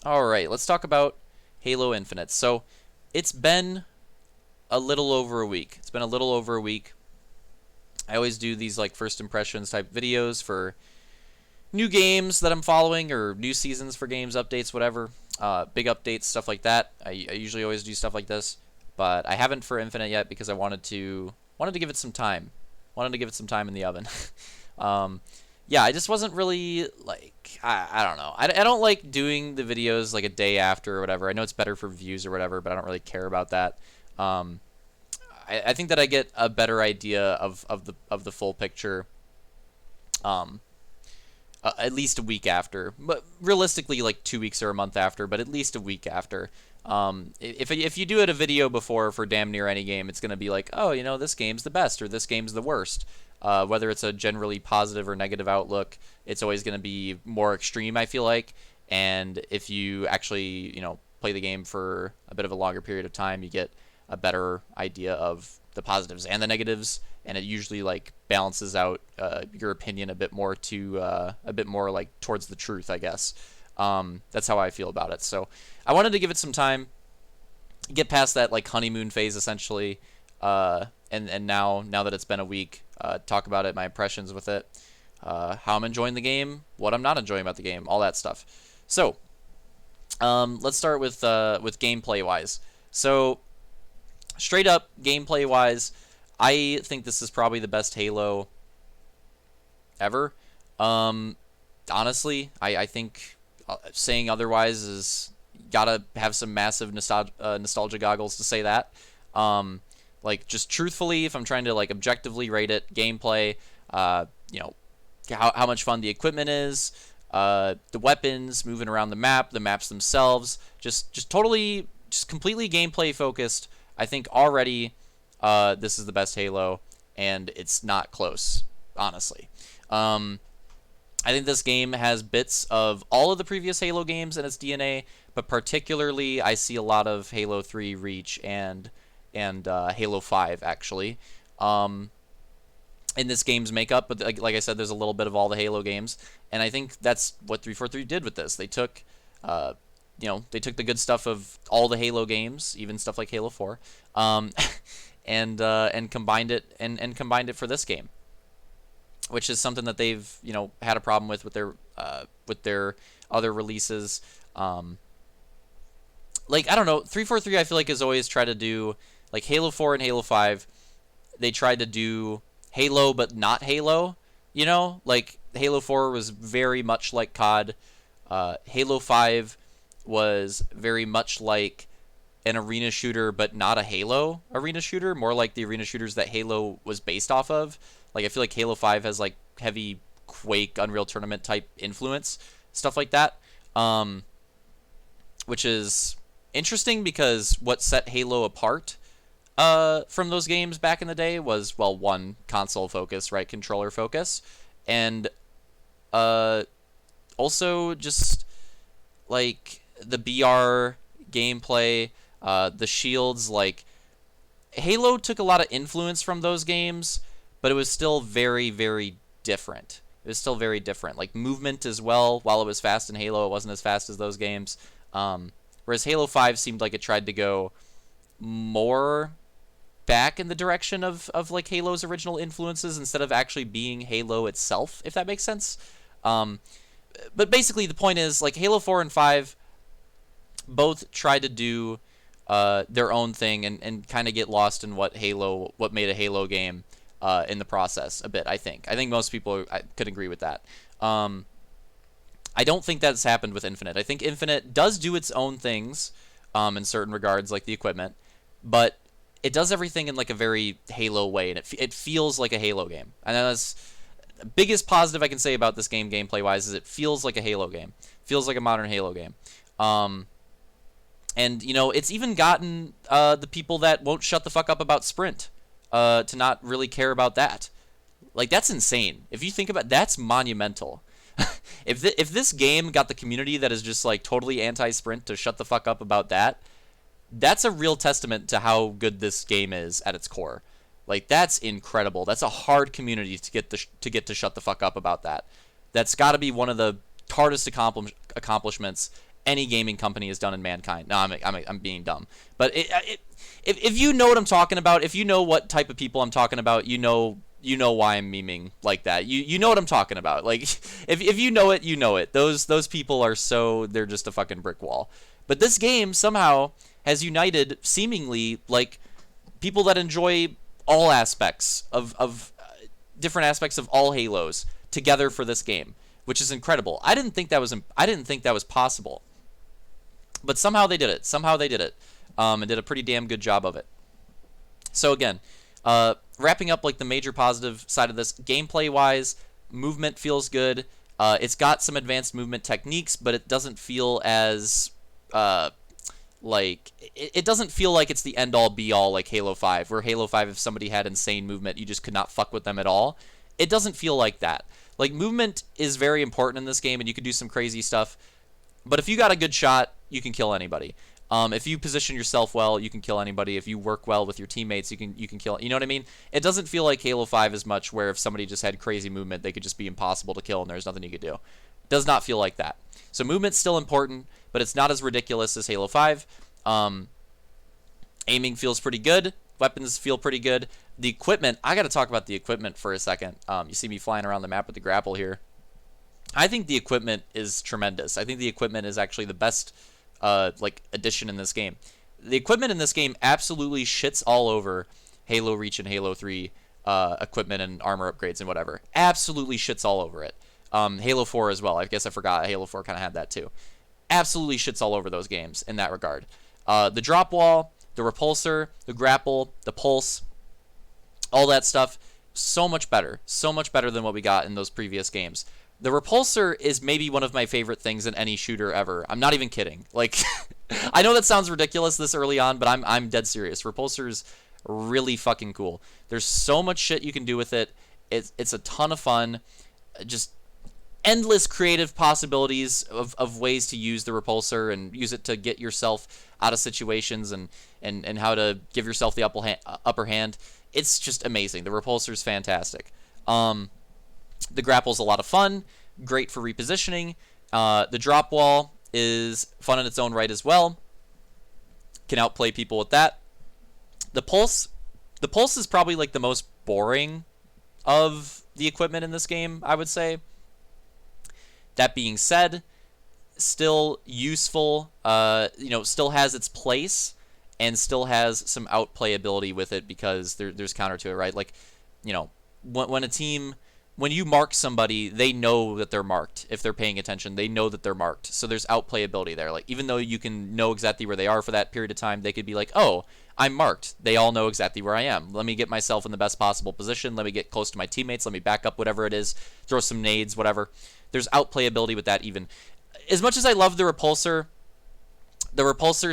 All right, let's talk about Halo Infinite. So it's been a little over a week. It's been a little over a week. I always do these like first impressions type videos for new games that I'm following or new seasons for games, updates, whatever. Big updates, stuff like that. I usually always do stuff like this, but I haven't for Infinite yet because I wanted to give it some time. Wanted to give it some time in the oven. um, yeah, I just wasn't really like I don't know. I don't like doing the videos like a day after or whatever. I know it's better for views or whatever, but I don't really care about that. Um, I think that I get a better idea of the full picture. Um, at least a week after, but realistically like 2 weeks or a month after, but at least a week after. If you do it a video before for damn near any game, it's gonna be like, oh, this game's the best or this game's the worst. Whether it's a generally positive or negative outlook, it's always gonna be more extreme, I feel like. And if you actually play the game for a bit of a longer period of time, you get a better idea of the positives and the negatives, and it usually like balances out your opinion a bit more to a bit more like towards the truth, I guess. That's how I feel about it. So I wanted to give it some time, get past that like honeymoon phase essentially, and now that it's been a week, talk about it, my impressions with it, how I'm enjoying the game, what I'm not enjoying about the game, all that stuff. So let's start with gameplay wise. So straight up gameplay wise, I think this is probably the best Halo ever. Um, Honestly, I think saying otherwise is gotta have some massive nostalgia goggles to say that. Like just truthfully, if I'm trying to like objectively rate it, gameplay, you know, how much fun the equipment is, the weapons, moving around the maps themselves, just totally, just completely gameplay focused. I think already this is the best Halo, and it's not close, honestly. Um, I think this game has bits of all of the previous Halo games in its DNA, but particularly I see a lot of Halo 3 Reach and Halo 5 actually. Um, in this game's makeup, but like I said, there's a little bit of all the Halo games, and I think that's what 343 did with this. They took, they took the good stuff of all the Halo games, even stuff like Halo 4, um, and combined it and combined it for this game, which is something that they've had a problem with their other releases. Like I don't know, 343 I feel like has always tried to do like Halo 4 and Halo 5. They tried to do Halo but not Halo. Like Halo 4 was very much like COD. Halo 5 was very much like an arena shooter but not a Halo arena shooter, more like the arena shooters that Halo was based off of. Like I feel like Halo 5 has like heavy Quake, Unreal Tournament type influence, stuff like that. Which is interesting because what set Halo apart from those games back in the day was, well, one, console focus, right, controller focus, and uh, also just like the BR gameplay, the shields. Like Halo took a lot of influence from those games, but it was still very, very different. It was still very different. Like movement as well. While it was fast in Halo, it wasn't as fast as those games. Whereas Halo 5 seemed like it tried to go more back in the direction of like Halo's original influences instead of actually being Halo itself, if that makes sense. Um, but basically, the point is like Halo 4 and 5 both tried to do their own thing and kind of get lost in what made a Halo game in the process a bit. I think most people could agree with that. I don't think that's happened with Infinite. I think Infinite does do its own things in certain regards, like the equipment, but it does everything in like a very Halo way, and it feels like a Halo game. And that's the biggest positive I can say about this game, gameplay wise, is it feels like a Halo game. Feels like a modern Halo game. And it's even gotten the people that won't shut the fuck up about Sprint to not really care about that. Like that's insane. If you think about, that's monumental. If this game got the community that is just like totally anti-sprint to shut the fuck up about that, that's a real testament to how good this game is at its core. Like that's incredible. That's a hard community to get to shut the fuck up about that. That's got to be one of the hardest accomplishments any gaming company has done in mankind. No, I'm being dumb. But if you know what I'm talking about, if you know what type of people I'm talking about, you know why I'm memeing like that. You know what I'm talking about. Like if you know it, you know it. Those people are they're just a fucking brick wall. But this game somehow has united seemingly like people that enjoy all aspects of different aspects of all Halos together for this game, which is incredible. I didn't think that was possible. But somehow they did it. And did a pretty damn good job of it. So again, wrapping up like the major positive side of this, gameplay wise, movement feels good. It's got some advanced movement techniques, but it doesn't feel as like it doesn't feel like it's the end all be all like Halo 5, where Halo 5, if somebody had insane movement, you just could not fuck with them at all. It doesn't feel like that. Like, movement is very important in this game, and you can do some crazy stuff. But if you got a good shot, you can kill anybody. If you position yourself well, you can kill anybody. If you work well with your teammates, you can kill. You know what I mean? It doesn't feel like Halo 5 as much, where if somebody just had crazy movement, they could just be impossible to kill, and there's nothing you could do. It does not feel like that. So movement's still important, but it's not as ridiculous as Halo 5. Aiming feels pretty good. Weapons feel pretty good. The equipment, I got to talk about the equipment for a second. You see me flying around the map with the grapple here. I think the equipment is tremendous. I think the equipment is actually the best like addition in this game. The equipment in this game absolutely shits all over Halo Reach and Halo 3 equipment and armor upgrades and whatever. Absolutely shits all over it. Halo 4 as well. I guess I forgot Halo 4 kind of had that too. Absolutely shits all over those games in that regard. The drop wall, the repulsor, the grapple, the pulse, all that stuff, so much better than what we got in those previous games. The repulsor is maybe one of my favorite things in any shooter ever. I'm not even kidding. Like, I know that sounds ridiculous this early on, but I'm dead serious. Repulsor's really fucking cool. There's so much shit you can do with it. It's a ton of fun. Just endless creative possibilities of ways to use the repulsor and use it to get yourself out of situations and how to give yourself the upper hand. It's just amazing. The repulsor's fantastic. The grapple's a lot of fun, great for repositioning. The drop wall is fun in its own right as well. Can outplay people with that. The pulse is probably like the most boring of the equipment in this game, I would say. That being said, still useful, still has its place and still has some outplayability with it because there's counter to it, right? Like, when you mark somebody, they know that they're marked. If they're paying attention, they know that they're marked. So there's outplayability there. Like, even though you can know exactly where they are for that period of time, they could be like, oh, I'm marked. They all know exactly where I am. Let me get myself in the best possible position. Let me get close to my teammates. Let me back up whatever it is. Throw some nades, whatever. There's outplayability with that even. As much as I love the repulsor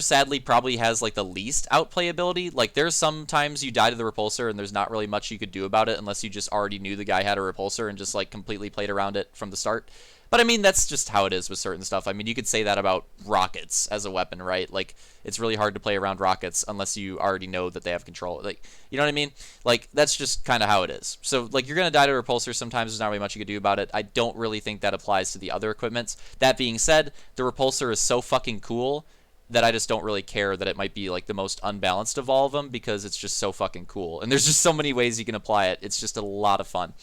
sadly probably has like the least outplayability. Like, there's sometimes you die to the repulsor and there's not really much you could do about it unless you just already knew the guy had a repulsor and just like completely played around it from the start. But I mean, that's just how it is with certain stuff. I mean, you could say that about rockets as a weapon, right? Like, it's really hard to play around rockets unless you already know that they have control. Like, you know what I mean? Like, that's just kind of how it is. So, like, you're going to die to a repulsor sometimes. There's not really much you could do about it. I don't really think that applies to the other equipments. That being said, the repulsor is so fucking cool that I just don't really care that it might be like the most unbalanced of all of them because it's just so fucking cool. And there's just so many ways you can apply it. It's just a lot of fun.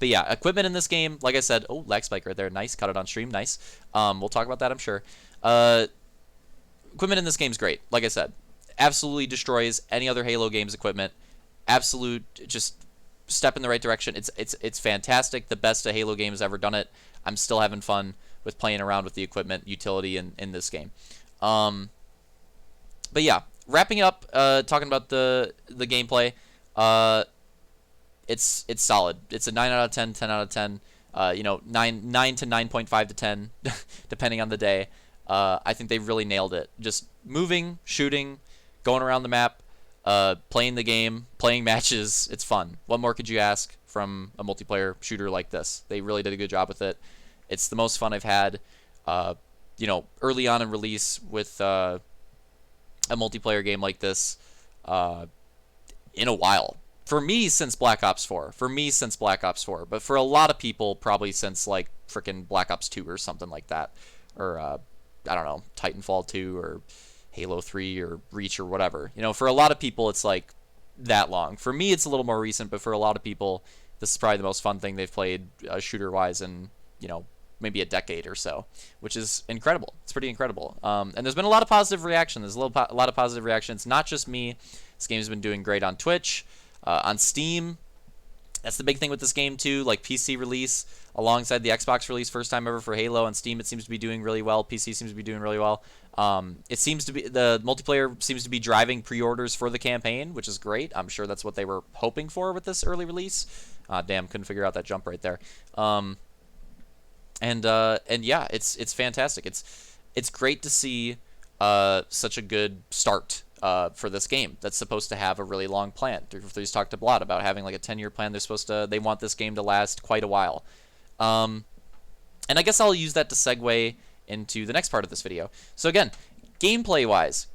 But yeah, equipment in this game, like I said, oh, lag spike right there. Nice. Cut it on stream. Nice. We'll talk about that, I'm sure. Equipment in this game is great. Like I said, absolutely destroys any other Halo game's equipment. Absolute just step in the right direction. It's fantastic. The best a Halo game has ever done it. I'm still having fun with playing around with the equipment utility in this game. But yeah, wrapping up, talking about the gameplay. It's solid. It's a 9 out of 10, 10 out of 10. 9 to 9.5 to 10, depending on the day. I think they really nailed it. Just moving, shooting, going around the map, playing the game, playing matches. It's fun. What more could you ask from a multiplayer shooter like this? They really did a good job with it. It's the most fun I've had, early on in release with a multiplayer game like this in a while. For me, since Black Ops 4. But for a lot of people, probably since, like, frickin' Black Ops 2 or something like that. or I don't know, Titanfall 2 or Halo 3 or Reach or whatever. You know, for a lot of people, it's like that long. For me, it's a little more recent, but for a lot of people, this is probably the most fun thing they've played shooter-wise in, you know, maybe a decade or so, which is incredible. It's pretty incredible. And there's been a lot of positive reaction. There's a lot of positive reactions. Not just me. This game's been doing great on Twitch, on Steam. That's the big thing with this game too. Like PC release alongside the Xbox release, first time ever for Halo. On Steam, it seems to be doing really well. PC seems to be doing really well. It seems to be the multiplayer seems to be driving pre-orders for the campaign, which is great. I'm sure that's what they were hoping for with this early release. Damn, couldn't figure out that jump right there. And yeah, it's fantastic. It's great to see such a good start for this game that's supposed to have a really long plan. 343's talked a lot about having like a 10-year plan. They want this game to last quite a while. And I guess I'll use that to segue into the next part of this video. So again, gameplay-wise,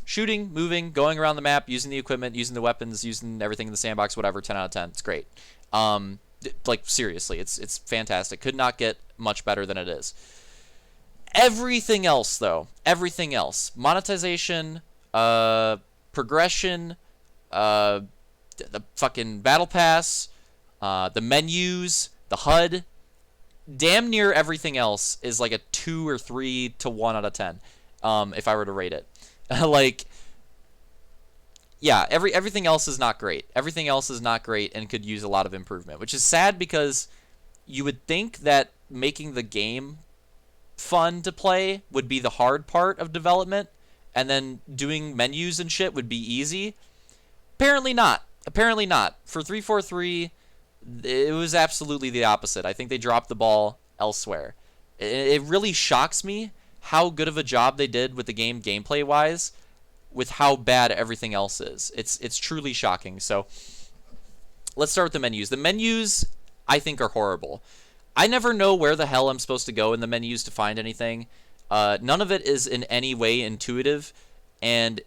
shooting, moving, going around the map, using the equipment, using the weapons, using everything in the sandbox, whatever, 10 out of 10. It's great. Like seriously, it's fantastic. Could not get much better than it is. Everything else though, monetization, progression, the fucking battle pass, the menus, the HUD, damn near everything else is like a 2 or 3 to 1 out of 10. If I were to rate it. Like, yeah, everything else is not great. Everything else is not great and could use a lot of improvement, which is sad because you would think that making the game fun to play would be the hard part of development, and then doing menus and shit would be easy. Apparently not. For 343, it was absolutely the opposite. I think they dropped the ball elsewhere. It really shocks me how good of a job they did with the game gameplay-wise, with how bad everything else is. It's truly shocking. So let's start with the menus. The menus, I think, are horrible. I never know where the hell I'm supposed to go in the menus to find anything. None of it is in any way intuitive, and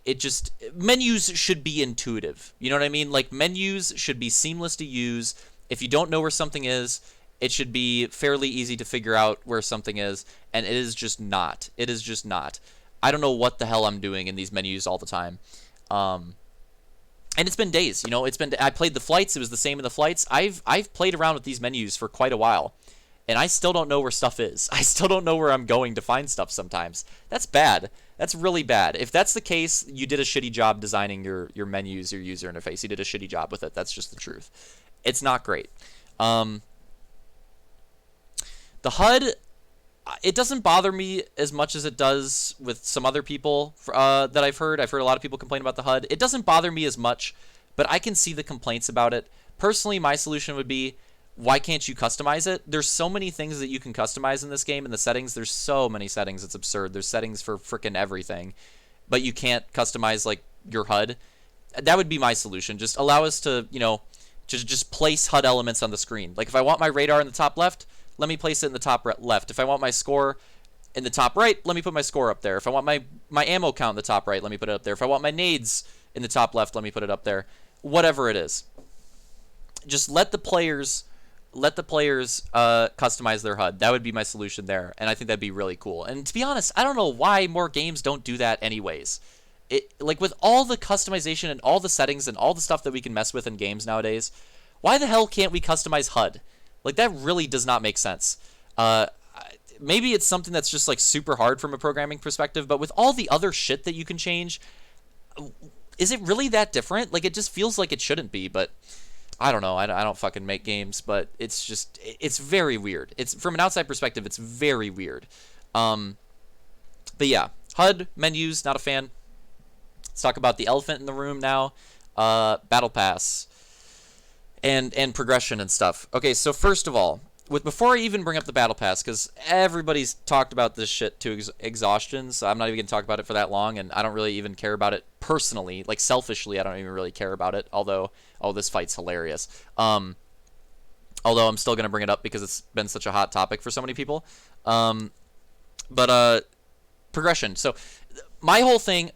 menus should be intuitive. You know what I mean? Like, menus should be seamless to use. If you don't know where something is, it should be fairly easy to figure out where something is, and it is just not. It is just not. I don't know what the hell I'm doing in these menus all the time. And it's been days, you know, I played the flights, it was the same in the flights. I've played around with these menus for quite a while, and I still don't know where stuff is. I still don't know where I'm going to find stuff sometimes. That's bad. That's really bad. If that's the case, you did a shitty job designing your menus, your user interface. You did a shitty job with it. That's just the truth. It's not great. The HUD, it doesn't bother me as much as it does with some other people that I've heard. I've heard a lot of people complain about the HUD. It doesn't bother me as much, but I can see the complaints about it. Personally, my solution would be, why can't you customize it? There's so many things that you can customize in this game. In the settings, there's so many settings. It's absurd. There's settings for frickin' everything, but you can't customize like your HUD. That would be my solution. Just allow us to, you know, just place HUD elements on the screen. Like if I want my radar in the top left, let me place it in the top left. If I want my score in the top right, let me put my score up there. If I want my ammo count in the top right, let me put it up there. If I want my nades in the top left, let me put it up there. Whatever it is. Just let the players customize their HUD. That would be my solution there, and I think that'd be really cool. And to be honest, I don't know why more games don't do that anyways. Like with all the customization and all the settings and all the stuff that we can mess with in games nowadays, why the hell can't we customize HUD? Like, that really does not make sense. Maybe it's something that's just, like, super hard from a programming perspective, but with all the other shit that you can change, is it really that different? Like, it just feels like it shouldn't be, but I don't know. I don't fucking make games, but it's very weird. It's from an outside perspective, it's very weird. But yeah, HUD, menus, not a fan. Let's talk about the elephant in the room now. Battle Pass. And progression and stuff. Okay, so first of all, before I even bring up the Battle Pass, because everybody's talked about this shit to exhaustion, so I'm not even going to talk about it for that long, and I don't really even care about it personally. Like, selfishly, I don't even really care about it, although, oh, this fight's hilarious. Although I'm still going to bring it up because it's been such a hot topic for so many people. But progression. So, my whole thing,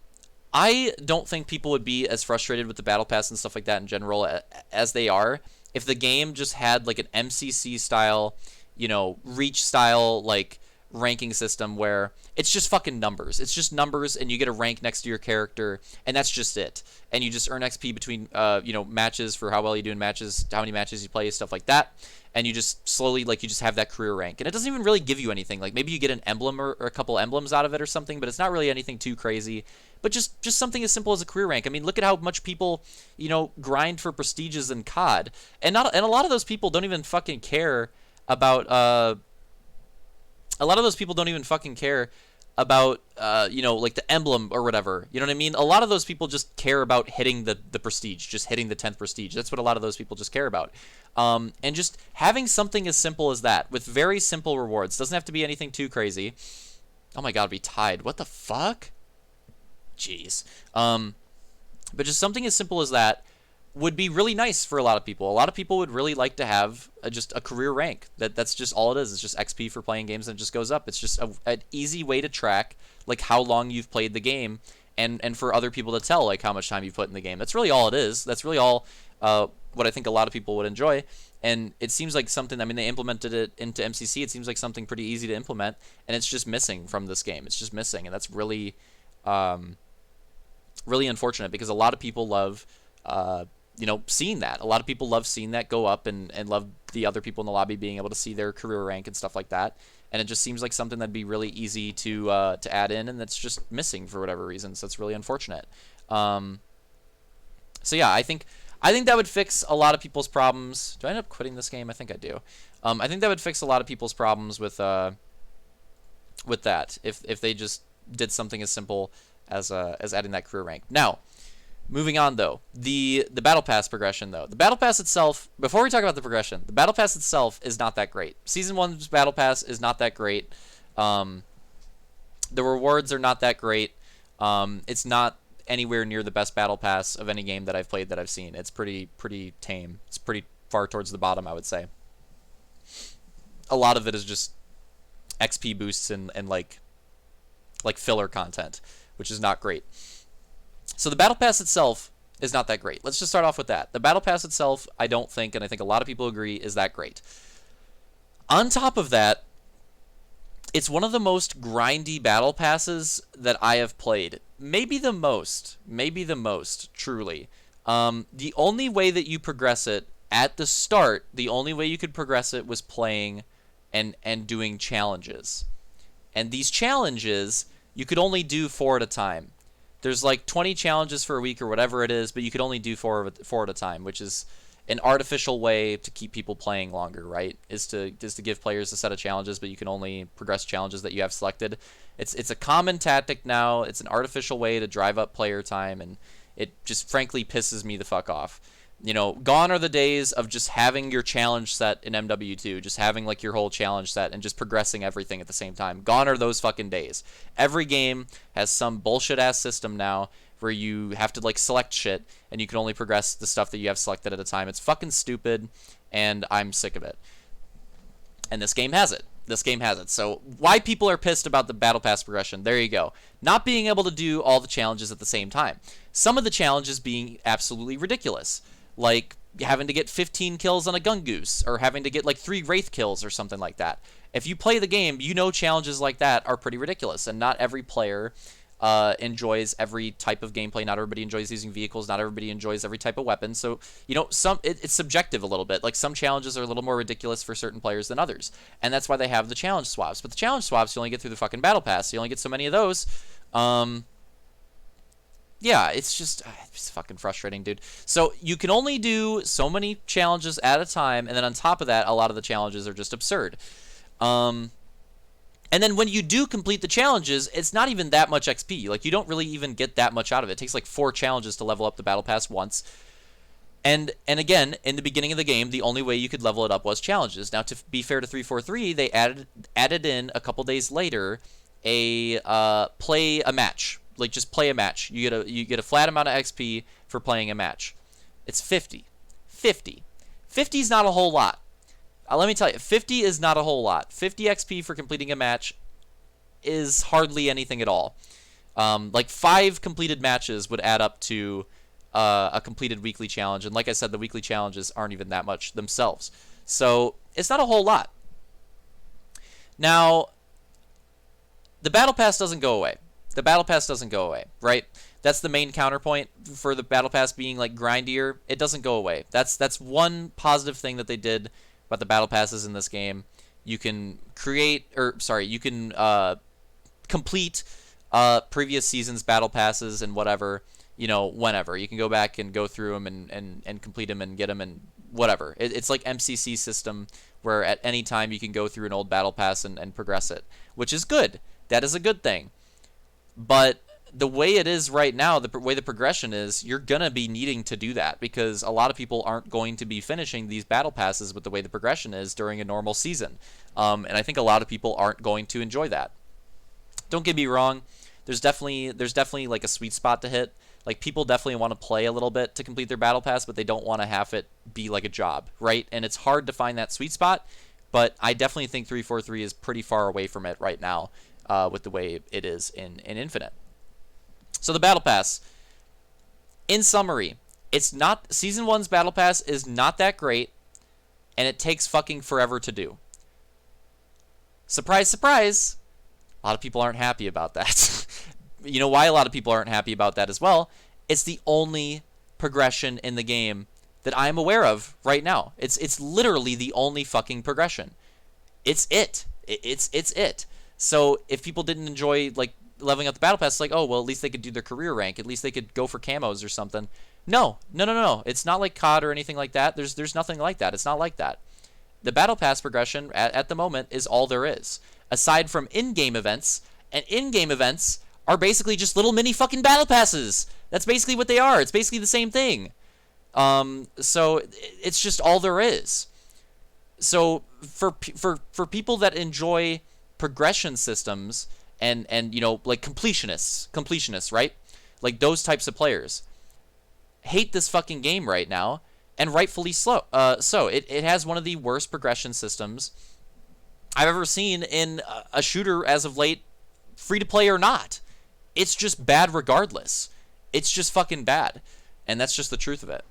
I don't think people would be as frustrated with the Battle Pass and stuff like that in general as they are if the game just had like an MCC style, you know, Reach style, like ranking system where it's just fucking numbers. It's just numbers, and you get a rank next to your character, and that's just it. And you just earn XP between, matches for how well you do in matches, how many matches you play, stuff like that. And you just slowly, like, you just have that career rank. And it doesn't even really give you anything. Like, maybe you get an emblem or a couple emblems out of it or something, but it's not really anything too crazy. But just something as simple as a career rank. I mean, look at how much people, grind for prestiges in COD. And a lot of those people don't even fucking care about, a lot of those people don't even fucking care about, like the emblem or whatever. You know what I mean? A lot of those people just care about hitting the prestige, just hitting the 10th prestige. That's what a lot of those people just care about. And just having something as simple as that with very simple rewards. Doesn't have to be anything too crazy. Oh my god, we tied. What the fuck? Jeez. But just something as simple as that would be really nice for a lot of people. A lot of people would really like to have just a career rank. That's just all it is. It's just XP for playing games, and it just goes up. It's just an easy way to track like how long you've played the game, and for other people to tell like how much time you've put in the game. That's really all it is. That's really all what I think a lot of people would enjoy. And it seems like something, I mean, they implemented it into MCC. It seems like something pretty easy to implement, and it's just missing from this game. It's just missing, and that's really, really unfortunate, because a lot of people love, seeing that. A lot of people love seeing that go up, and love the other people in the lobby being able to see their career rank and stuff like that. And it just seems like something that'd be really easy to add in, and that's just missing for whatever reason. So it's really unfortunate. So yeah, I think that would fix a lot of people's problems. Do I end up quitting this game? I think I do. I think that would fix a lot of people's problems with that if they just did something as simple as adding that career rank. Now, moving on though, the battle pass progression though. The battle pass itself, before we talk about the progression, the battle pass itself is not that great. Season 1's battle pass is not that great. The rewards are not that great. It's not anywhere near the best battle pass of any game that I've played that I've seen. It's pretty tame. It's pretty far towards the bottom, I would say. A lot of it is just XP boosts and like filler content, which is not great. So the battle pass itself is not that great. Let's just start off with that. The battle pass itself, I don't think, and I think a lot of people agree, is that great. On top of that, it's one of the most grindy battle passes that I have played. Maybe the most, truly. The only way that you progress it at the start, the only way you could progress it was playing and doing challenges. And these challenges, you could only do 4 at a time. There's like 20 challenges for a week or whatever it is, but you could only do 4 at a time, which is an artificial way to keep people playing longer, right? Is to give players a set of challenges, but you can only progress challenges that you have selected. It's a common tactic now. It's an artificial way to drive up player time, and it just frankly pisses me the fuck off. Gone are the days of just having your challenge set in MW2, just having like your whole challenge set and just progressing everything at the same time. Gone are those fucking days. Every game has some bullshit ass system now where you have to like select shit and you can only progress the stuff that you have selected at a time. It's fucking stupid, and I'm sick of it. And this game has it. So why people are pissed about the battle pass progression, there you go. Not being able to do all the challenges at the same time. Some of the challenges being absolutely ridiculous, like having to get 15 kills on a Gungoose, or having to get like 3 Wraith kills or something like that. If you play the game, challenges like that are pretty ridiculous, and not every player enjoys every type of gameplay. Not everybody enjoys using vehicles. Not everybody enjoys every type of weapon. So, it's subjective a little bit. Like, some challenges are a little more ridiculous for certain players than others. And that's why they have the challenge swaps. But the challenge swaps, you only get through the fucking battle pass. You only get so many of those. Yeah, it's fucking frustrating, dude. So you can only do so many challenges at a time, and then on top of that, a lot of the challenges are just absurd. And then when you do complete the challenges, it's not even that much XP. Like, you don't really even get that much out of it. It takes like 4 challenges to level up the battle pass once. And again, in the beginning of the game, the only way you could level it up was challenges. Now, to be fair to 343, they added in a couple days later a play a match. Like, just play a match. You get a flat amount of XP for playing a match. It's 50. 50 is not a whole lot. Let me tell you, 50 is not a whole lot. 50 XP for completing a match is hardly anything at all. Like 5 completed matches would add up to a completed weekly challenge. And like I said, the weekly challenges aren't even that much themselves. So it's not a whole lot. Now, the battle pass doesn't go away. The battle pass doesn't go away, right? That's the main counterpoint for the battle pass being like grindier. It doesn't go away. That's one positive thing that they did about the battle passes in this game. You can complete previous season's battle passes and whatever, whenever. You can go back and go through them and complete them and get them and whatever. It's like MCC system where at any time you can go through an old battle pass and progress it, which is good. That is a good thing. But the way it is right now, the way the progression is, you're going to be needing to do that because a lot of people aren't going to be finishing these battle passes with the way the progression is during a normal season. And I think a lot of people aren't going to enjoy that. Don't get me wrong. There's definitely like a sweet spot to hit. Like people definitely want to play a little bit to complete their battle pass, but they don't want to have it be like a job, right? And it's hard to find that sweet spot, but I definitely think 343 is pretty far away from it right now. With the way it is in Infinite. So the Battle Pass, in summary, it's not Season 1's Battle Pass is not that great, and it takes fucking forever to do. Surprise, surprise, a lot of people aren't happy about that. You know why a lot of people aren't happy about that as well? It's the only progression in the game that I'm aware of right now. It's literally the only fucking progression. It's it. It's it. So if people didn't enjoy like leveling up the battle pass, it's like, oh well, at least they could do their career rank. At least they could go for camos or something. No. It's not like COD or anything like that. There's nothing like that. It's not like that. The battle pass progression at the moment is all there is, aside from in-game events, and in-game events are basically just little mini fucking battle passes. That's basically what they are. It's basically the same thing. So it's just all there is. So for people that enjoy progression systems and like completionists, right? Like those types of players hate this fucking game right now, and rightfully so. It has one of the worst progression systems I've ever seen in a shooter as of late, free to play or not. It's just bad regardless. It's just fucking bad, and that's just the truth of it.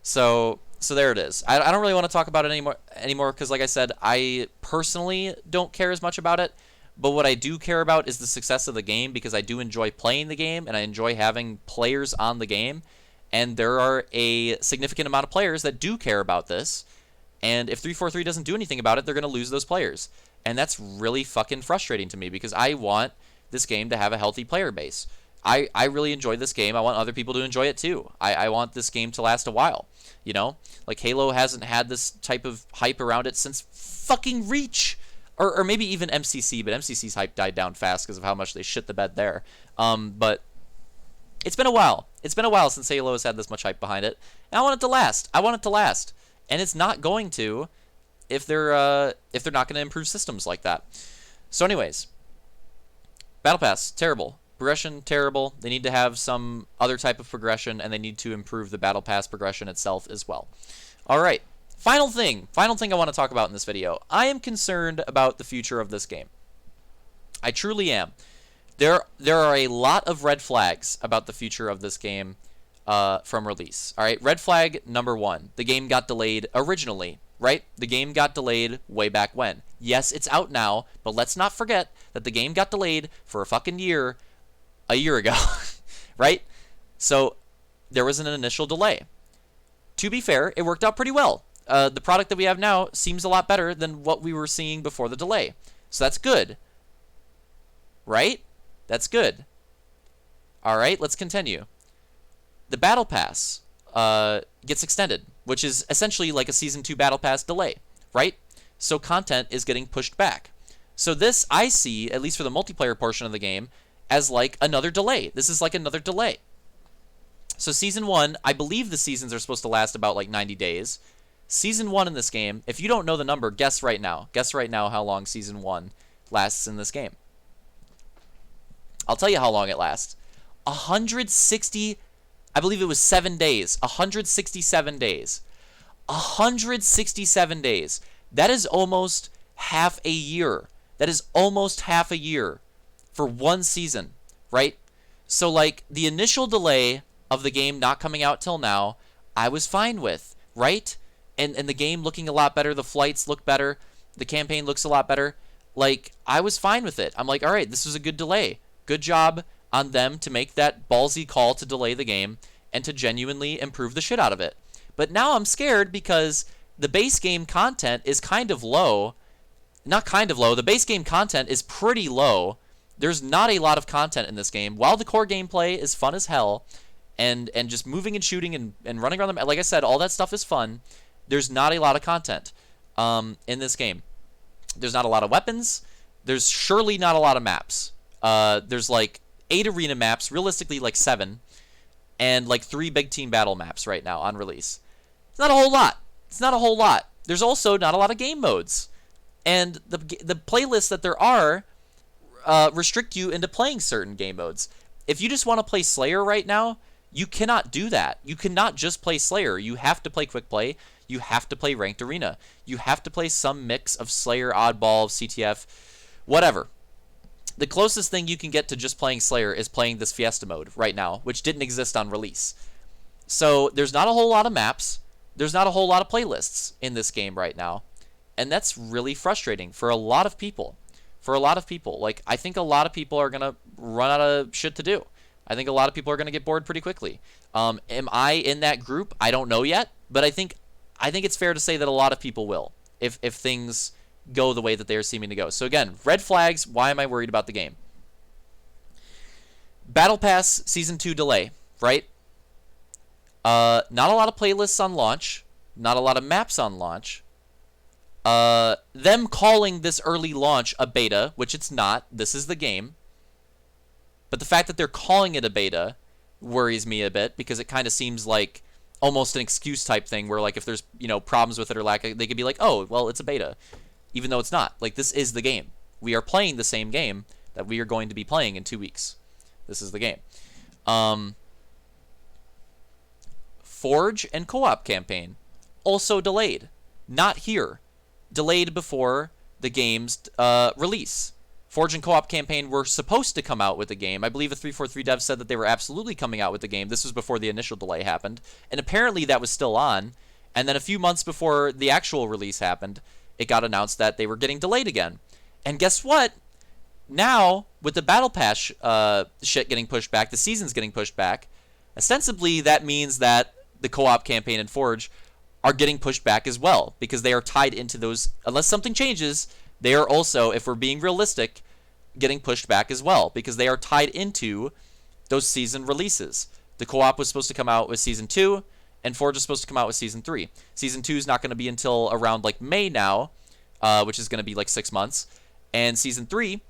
So there it is. I don't really want to talk about it anymore because, like I said, I personally don't care as much about it. But what I do care about is the success of the game because I do enjoy playing the game and I enjoy having players on the game. And there are a significant amount of players that do care about this. And if 343 doesn't do anything about it, they're going to lose those players. And that's really fucking frustrating to me because I want this game to have a healthy player base. I really enjoy this game. I want other people to enjoy it too. I want this game to last a while. Like Halo hasn't had this type of hype around it since fucking Reach. Or maybe even MCC, but MCC's hype died down fast because of how much they shit the bed there. But it's been a while. It's been a while since Halo has had this much hype behind it. And I want it to last. And it's not going to if they're not going to improve systems like that. So anyways, Battle Pass, terrible. Progression, terrible. They need to have some other type of progression, and they need to improve the Battle Pass progression itself as well. All right. Final thing I want to talk about in this video. I am concerned about the future of this game. I truly am. There are a lot of red flags about the future of this game from release. All right, red flag number 1. The game got delayed originally, right? The game got delayed way back when. Yes, it's out now, but let's not forget that the game got delayed for a fucking year a year ago, right? So there was an initial delay. To be fair, it worked out pretty well. The product that we have now seems a lot better than what we were seeing before the delay. So that's good. Right? That's good. All right, let's continue. The Battle Pass gets extended, which is essentially like a Season 2 Battle Pass delay, right? So content is getting pushed back. So this I see, at least for the multiplayer portion of the game, as like another delay. This is like another delay. So Season 1, I believe the seasons are supposed to last about like 90 days. Season 1 in this game, if you don't know the number, guess right now. Guess right now how long Season 1 lasts in this game. I'll tell you how long it lasts. 160, I believe it was 7 days. 167 days. 167 days. That is almost half a year. That is almost half a year for one season, right? So like the initial delay of the game not coming out till now, I was fine with, right? And the game looking a lot better, the flights look better, the campaign looks a lot better. like, I was fine with it. I'm like, all right, this was a good delay. Good job on them to make that ballsy call to delay the game and to genuinely improve the shit out of it. But now I'm scared because the base game content is kind of low. Not kind of low. The base game content is pretty low. There's not a lot of content in this game. While the core gameplay is fun as hell, and just moving and shooting and running around, like I said, all that stuff is fun, there's not a lot of content in this game. There's not a lot of weapons. There's surely not a lot of maps. There's like 8 arena maps, realistically like 7, and like 3 big team battle maps right now on release. It's not a whole lot. It's not a whole lot. There's also not a lot of game modes. And the playlists that there are restrict you into playing certain game modes. If you just want to play Slayer right now, you cannot do that. You cannot just play Slayer. You have to play Quick Play. You have to play Ranked Arena. You have to play some mix of Slayer, Oddball, CTF, whatever. The closest thing you can get to just playing Slayer is playing this Fiesta mode right now, which didn't exist on release. So there's not a whole lot of maps. There's not a whole lot of playlists in this game right now. And that's really frustrating for a lot of people. Like, I think a lot of people are going to run out of shit to do. I think a lot of people are going to get bored pretty quickly. Am I in that group? I don't know yet. But I think it's fair to say that a lot of people will if things go the way that they are seeming to go. So again, red flags. Why am I worried about the game? Battle Pass Season 2 delay, right? Not a lot of playlists on launch. Not a lot of maps on launch. Them calling this early launch a beta, which it's not. This is the game. But the fact that they're calling it a beta worries me a bit because it kind of seems like almost an excuse type thing where, like, if there's, problems with it or lack, they could be like, oh, well, it's a beta, even though it's not. Like, this is the game. We are playing the same game that we are going to be playing in 2 weeks. This is the game. Forge and co-op campaign also delayed. Not here. Delayed before the game's release. Forge and co-op campaign were supposed to come out with the game. I believe the 343 devs said that they were absolutely coming out with the game. This was before the initial delay happened. And apparently that was still on. And then a few months before the actual release happened, it got announced that they were getting delayed again. And guess what? Now, with the Battle Pass shit getting pushed back, the season's getting pushed back, ostensibly that means that the co-op campaign and Forge are getting pushed back as well, because they are tied into those. Unless something changes, they are also, if we're being realistic, getting pushed back as well, because they are tied into those season releases. The co-op was supposed to come out with Season 2, and Forge is supposed to come out with Season 3. Season 2 is not going to be until around like May now, which is going to be like 6 months, and Season 3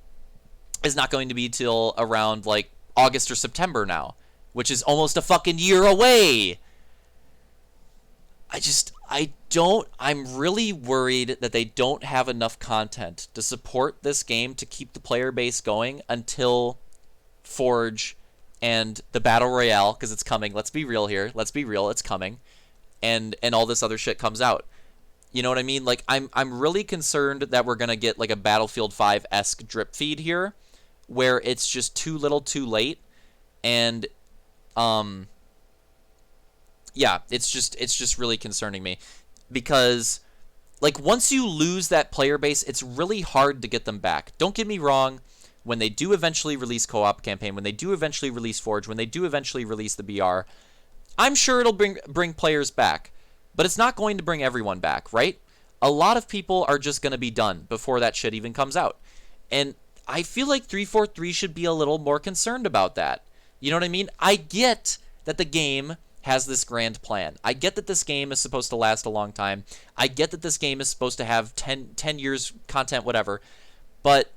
is not going to be till around like August or September now, which is almost a fucking year away. I'm really worried that they don't have enough content to support this game to keep the player base going until Forge and the Battle Royale, because it's coming. Let's be real here. Let's be real. It's coming. And all this other shit comes out. You know what I mean? Like, I'm really concerned that we're going to get like a Battlefield 5-esque drip feed here where it's just too little too late. And, yeah, it's just really concerning me, because like once you lose that player base, it's really hard to get them back. Don't get me wrong, when they do eventually release co-op campaign, when they do eventually release Forge, when they do eventually release the BR, I'm sure it'll bring players back, but it's not going to bring everyone back, right? A lot of people are just going to be done before that shit even comes out. And I feel like 343 should be a little more concerned about that. You know what I mean? I get that the game has this grand plan. I get that this game is supposed to last a long time. I get that this game is supposed to have 10 years content, whatever. But,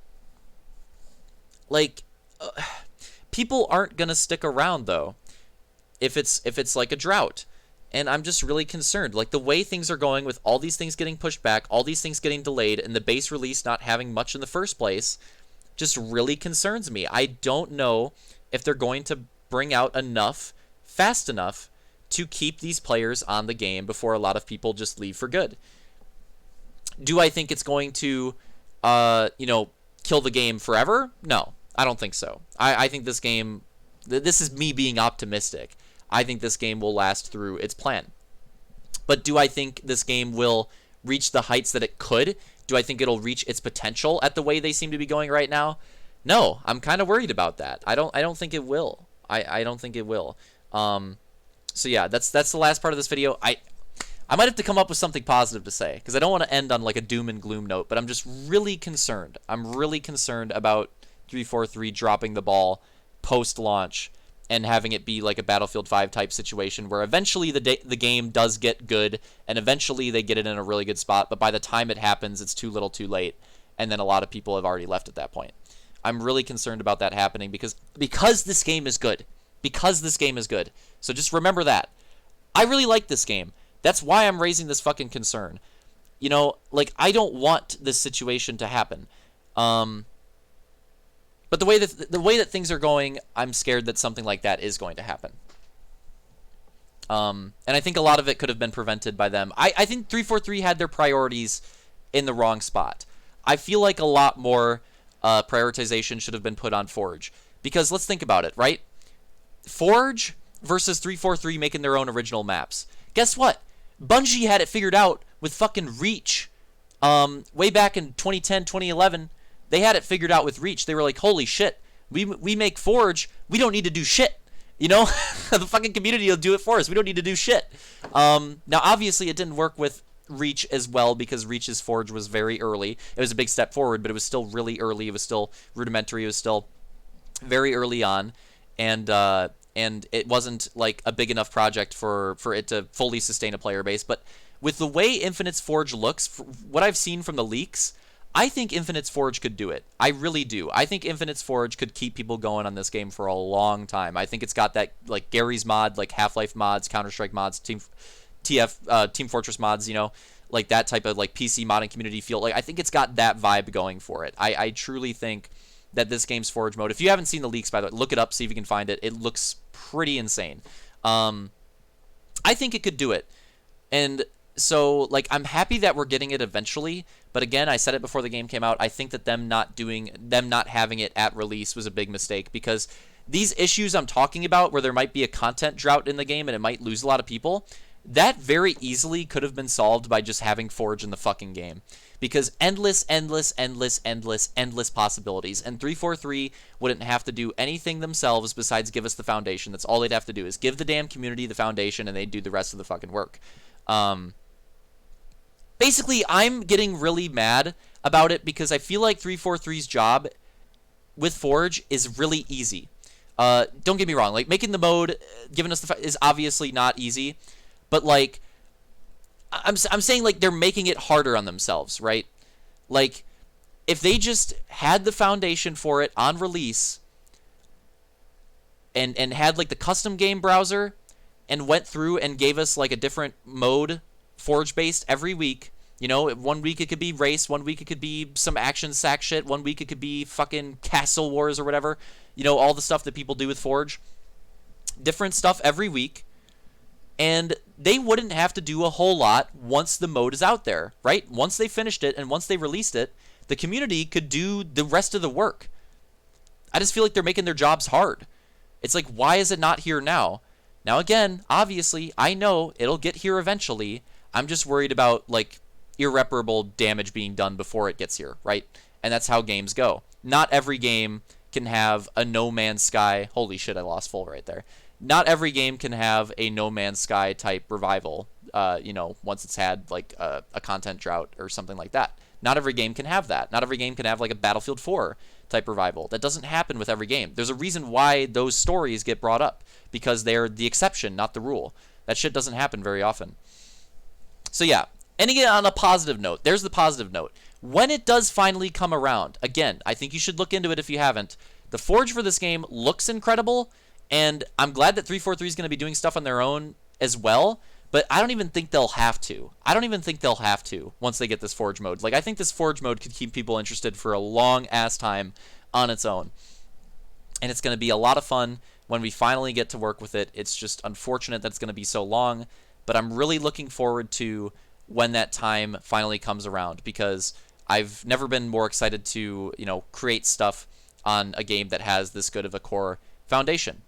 like, people aren't going to stick around, though, if it's like a drought. And I'm just really concerned. Like, the way things are going with all these things getting pushed back, all these things getting delayed, and the base release not having much in the first place just really concerns me. I don't know if they're going to bring out enough fast enough to keep these players on the game before a lot of people just leave for good. Do I think it's going to, kill the game forever? No, I don't think so. I think this game, this is me being optimistic. I think this game will last through its plan. But do I think this game will reach the heights that it could Do I think it'll reach its potential at the way they seem to be going right now? No, I'm kind of worried about that. I don't think it will. I don't think it will. So yeah, that's the last part of this video. I might have to come up with something positive to say, because I don't want to end on like a doom and gloom note, but I'm just really concerned. I'm really concerned about 343 dropping the ball post-launch and having it be like a Battlefield 5 type situation where eventually the game does get good and eventually they get it in a really good spot, but by the time it happens, it's too little too late, and then a lot of people have already left at that point. I'm really concerned about that happening because this game is good. Because this game is good. So just remember that. I really like this game. That's why I'm raising this fucking concern. You know, like, I don't want this situation to happen. But the way that things are going, I'm scared that something like that is going to happen. And I think a lot of it could have been prevented by them. I think 343 had their priorities in the wrong spot. I feel like a lot more prioritization should have been put on Forge. Because let's think about it, right? Forge versus 343 making their own original maps. Guess what? Bungie had it figured out with fucking Reach. Way back in 2010, 2011, they had it figured out with Reach. They were like, holy shit, we make Forge, we don't need to do shit. You know, the fucking community will do it for us. We don't need to do shit. Now, obviously, it didn't work with Reach as well because Reach's Forge was very early. It was a big step forward, but it was still really early. It was still rudimentary. It was still very early on, and it wasn't like a big enough project for it to fully sustain a player base. But with the way Infinite's Forge looks, what I've seen from the leaks, I think Infinite's Forge could do it. I really do. I think Infinite's Forge could keep people going on this game for a long time. I think it's got that, like, Gary's mod, like Half-Life mods, Counter-Strike mods, Team Fortress mods, you know, like that type of like PC modding community feel. Like, I think it's got that vibe going for it. I truly think that this game's Forge mode, if you haven't seen the leaks, by the way, look it up, see if you can find it. It looks pretty insane. I think it could do it. And so, like, I'm happy that we're getting it eventually, but again, I said it before the game came out, I think that them not having it at release was a big mistake, because these issues I'm talking about, where there might be a content drought in the game and it might lose a lot of people, that very easily could have been solved by just having Forge in the fucking game. Because endless possibilities. And 343 wouldn't have to do anything themselves besides give us the foundation. That's all they'd have to do, is give the damn community the foundation, and they'd do the rest of the fucking work. Basically, I'm getting really mad about it because I feel like 343's job with Forge is really easy. Don't get me wrong, like, making the mode, giving us the is obviously not easy, but like, I'm saying, like, they're making it harder on themselves, right? Like, if they just had the foundation for it on release and had like the custom game browser and went through and gave us like a different mode, Forge based, every week. You know, 1 week it could be race, 1 week it could be some action sack shit, 1 week it could be fucking castle wars or whatever. You know, all the stuff that people do with Forge. Different stuff every week. And they wouldn't have to do a whole lot once the mode is out there, right? Once they finished it and once they released it, the community could do the rest of the work. I just feel like they're making their jobs hard. It's like, why is it not here now? Now, again, obviously, I know it'll get here eventually. I'm just worried about, like, irreparable damage being done before it gets here, right? And that's how games go. Not every game can have a No Man's Sky. Holy shit, I lost full right there. Not every game can have a No Man's Sky type revival, you know, once it's had, like, a content drought or something like that. Not every game can have that. Not every game can have, like, a Battlefield 4 type revival. That doesn't happen with every game. There's a reason why those stories get brought up, because they're the exception, not the rule. That shit doesn't happen very often. So, yeah. Ending it on a positive note. There's the positive note. When it does finally come around, again, I think you should look into it if you haven't. The Forge for this game looks incredible, and I'm glad that 343 is going to be doing stuff on their own as well, but I don't even think they'll have to. I don't even think they'll have to once they get this Forge mode. Like, I think this Forge mode could keep people interested for a long-ass time on its own. And it's going to be a lot of fun when we finally get to work with it. It's just unfortunate that it's going to be so long, but I'm really looking forward to when that time finally comes around, because I've never been more excited to, you know, create stuff on a game that has this good of a core foundation.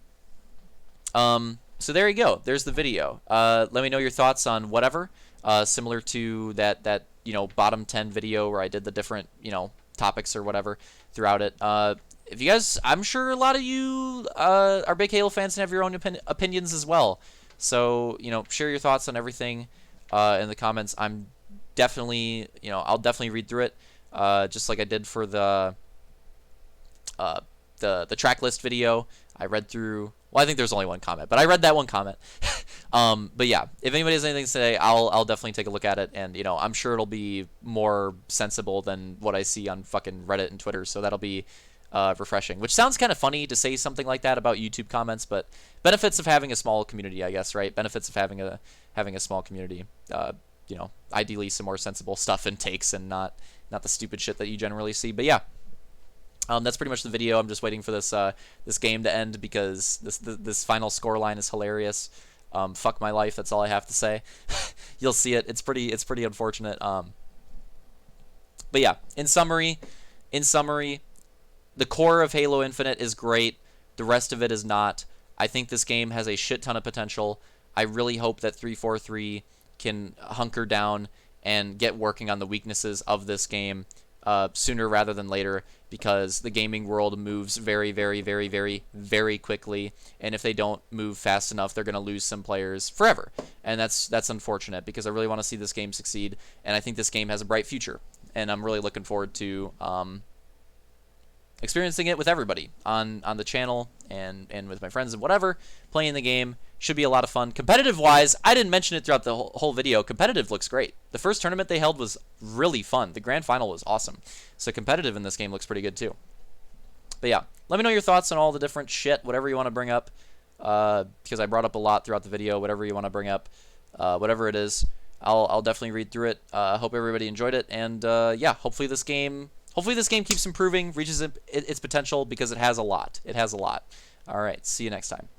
So there you go. There's the video. Let me know your thoughts on whatever, similar to that bottom 10 video where I did the different, topics or whatever throughout it. If you guys, I'm sure a lot of you are big Halo fans and have your own opinions as well. So, share your thoughts on everything in the comments. I'm definitely, I'll definitely read through it, just like I did for the track list video. I read through. Well, I think there's only one comment, but I read that one comment. But yeah, if anybody has anything to say, I'll definitely take a look at it, and I'm sure it'll be more sensible than what I see on fucking Reddit and Twitter. So that'll be refreshing. Which sounds kind of funny to say something like that about YouTube comments, but benefits of having a small community, I guess, right? Benefits of having a small community. Ideally some more sensible stuff and takes, and not the stupid shit that you generally see. But yeah. That's pretty much the video. I'm just waiting for this game to end because this final score line is hilarious. Fuck my life. That's all I have to say. You'll see it. It's pretty unfortunate. But yeah, in summary, the core of Halo Infinite is great. The rest of it is not. I think this game has a shit ton of potential. I really hope that 343 can hunker down and get working on the weaknesses of this game sooner rather than later, because the gaming world moves very, very, very, very, very quickly, and if they don't move fast enough, they're going to lose some players forever, and that's unfortunate, because I really want to see this game succeed, and I think this game has a bright future, and I'm really looking forward to experiencing it with everybody on the channel and with my friends and whatever. Playing the game should be a lot of fun. Competitive wise, I didn't mention it throughout the whole video. Competitive looks great. The first tournament they held was really fun. The grand final was awesome. So competitive in this game looks pretty good too. But yeah, let me know your thoughts on all the different shit, whatever you want to bring up, because I brought up a lot throughout the video. Whatever you want to bring up, whatever it is, I'll definitely read through it. Hope everybody enjoyed it, and yeah, hopefully this game keeps improving, reaches its potential, because it has a lot. It has a lot. All right, see you next time.